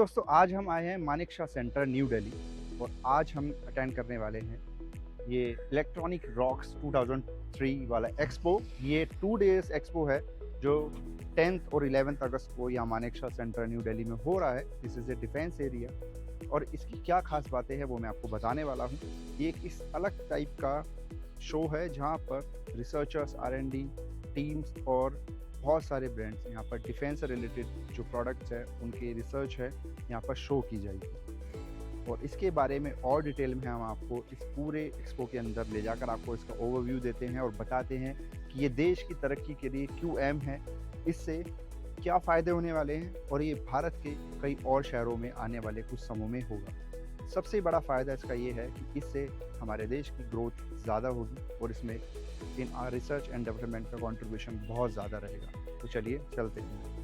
दोस्तों आज हम आए हैं मानेकशॉ सेंटर न्यू दिल्ली और आज हम अटेंड करने वाले हैं ये इलेक्ट्रॉनिक रॉक्स 2003 वाला एक्सपो। ये 2 डेज एक्सपो है जो 10th और 11th अगस्त को यहाँ मानेकशॉ सेंटर न्यू दिल्ली में हो रहा है। This is a defence area और इसकी क्या खास बातें हैं वो मैं आपको बताने वाला हूँ। ये एक इस अलग टाइप का शो है जहाँ पर रिसर्चर्स, R&D टीम्स और बहुत सारे ब्रांड्स यहाँ पर डिफेंस से रिलेटेड जो प्रोडक्ट्स है उनकी रिसर्च है यहाँ पर शो की जाएगी और इसके बारे में और डिटेल में हम आपको इस पूरे एक्सपो के अंदर ले जाकर आपको इसका ओवरव्यू देते हैं और बताते हैं कि ये देश की तरक्की के लिए क्यों अहम है, इससे क्या फ़ायदे होने वाले हैं और ये भारत के कई और शहरों में आने वाले कुछ समूह में होगा। सबसे बड़ा फ़ायदा इसका ये है कि इससे हमारे देश की ग्रोथ ज़्यादा होगी और इसमें इन रिसर्च एंड डेवलपमेंट का कंट्रीब्यूशन बहुत ज़्यादा रहेगा। तो चलिए चलते हैं।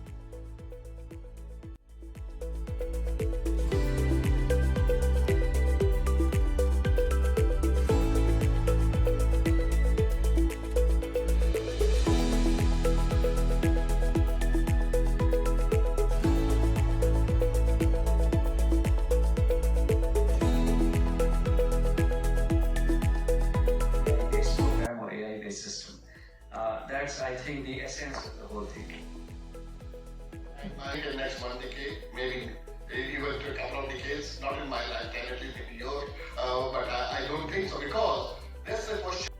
System. That's, I think, the essence of the whole thing. I think the next 1 decade, maybe even to a couple of decades, not in my lifetime, at least in your, but I don't think so because that's the question.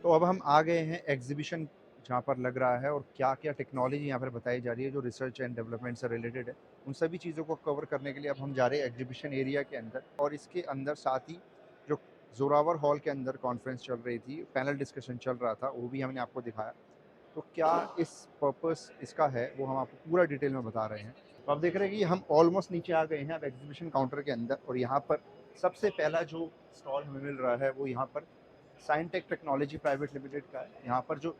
तो अब हम आ गए हैं exhibition जहाँ पर लग रहा है और क्या क्या टेक्नोलॉजी यहाँ पर बताई जा रही है जो रिसर्च एंड डेवलपमेंट से रिलेटेड है। उन सभी चीज़ों को कवर करने के लिए अब हम जा रहे हैं एग्जीबिशन एरिया के अंदर और इसके अंदर साथ ही जो जोरावर हॉल के अंदर कॉन्फ्रेंस चल रही थी, पैनल डिस्कशन चल रहा था, वो भी हमने आपको दिखाया। तो क्या इस पर्पस इसका है वो हम आपको पूरा डिटेल में बता रहे हैं। तो आप देख रहे हैं कि हम ऑलमोस्ट नीचे आ गए हैं अब एग्जीबिशन काउंटर के अंदर और यहाँ पर सबसे पहला जो स्टॉल हमें मिल रहा है वो यहाँ पर साइंटेक टेक्नोलॉजी प्राइवेट लिमिटेड का है। यहाँ पर जो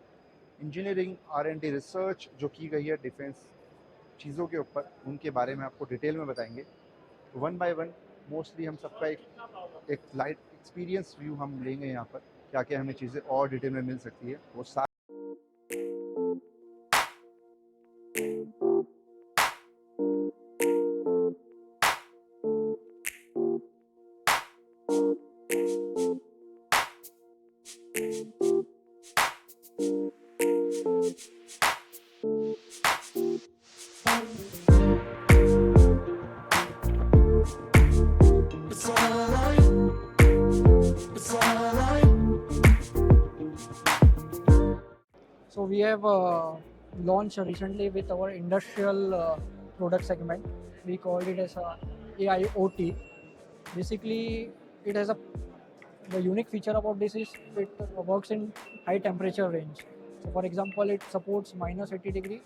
इंजीनियरिंग R&D रिसर्च जो की गई है डिफेंस चीज़ों के ऊपर, उनके बारे में आपको डिटेल में बताएंगे। वन बाय वन मोस्टली हम सबका एक लाइट एक्सपीरियंस व्यू हम लेंगे यहाँ पर क्या क्या हमें चीज़ें और डिटेल में मिल सकती है वो सारी। So we have launched recently with our industrial product segment. We called it as AIoT. Basically, it has the unique feature about this is it works in high temperature range. So for example, it supports minus 80 degree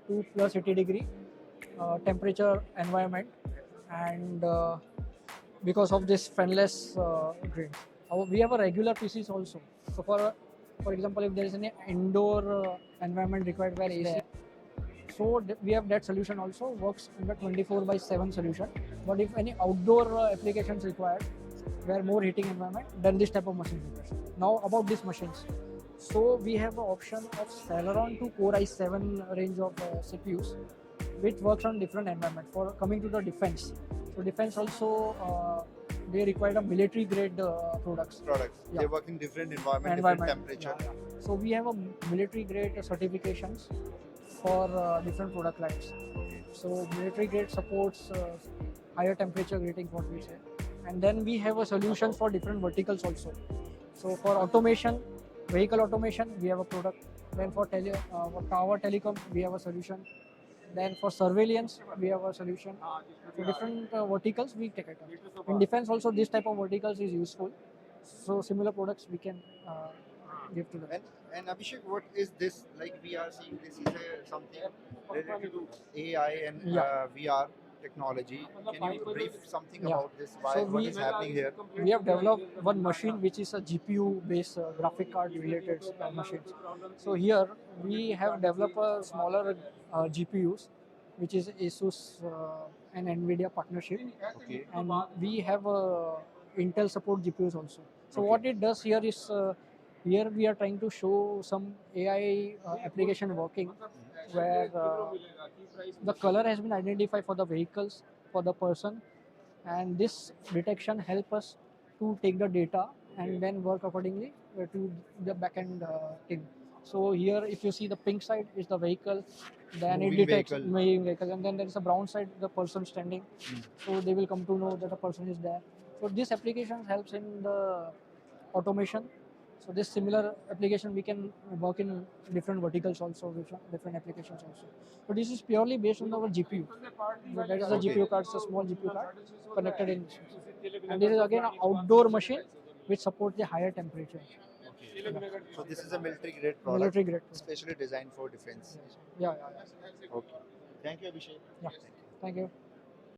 to plus 80 degree temperature environment, and because of this fanless grains. We have a regular PCs also. So for example, if there is an indoor environment required where AC, so we have that solution also, works in the 24/7 solution. But if any outdoor applications required where more heating environment, then this type of machine requires. Now about these machines, so we have an option of Celeron to Core i7 range of CPUs, which works on different environment. For coming to the defense, so defense also they require a military grade products. Yeah. They work in different different temperature. Yeah. So we have a military grade certifications for different product lines. So military grade supports higher temperature ratings, what we say. And then we have a solution for different verticals also. So for automation, vehicle automation, we have a product. Then for tower telecom, we have a solution. Then for surveillance, we have a solution. For different verticals, we take it up. In defense also, this type of verticals is useful. So similar products we can give to them. And Abhishek, what is this? Like we are seeing this is something related to AI and VR technology. Can you brief something about this? Why, what is happening here? We have developed one machine which is a GPU based graphic card related machines. So here we have developed a smaller GPUs, which is ASUS and NVIDIA partnership. Okay. And we have Intel support GPUs also. So Okay. what it does here is here we are trying to show some AI application working where the color has been identified for the vehicles for the person, and this detection help us to take the data and then work accordingly to the backend thing. So here, if you see the pink side is the vehicle, then Moving it detects vehicle. moving vehicle, and then there is a brown side, the person standing. Mm. So they will come to know that a person is there. So this application helps in the automation. So this similar application we can work in different verticals also, different applications also. So this is purely based on our GPU. So that is a Okay. GPU card, it's a small GPU card connected in. And this is again an outdoor machine which supports the higher temperature. Okay. So this is a military grade product, Military grade. specially designed for defense. Yeah, yeah, yeah. Okay. Thank you, Abhishek. Yeah. Thank you.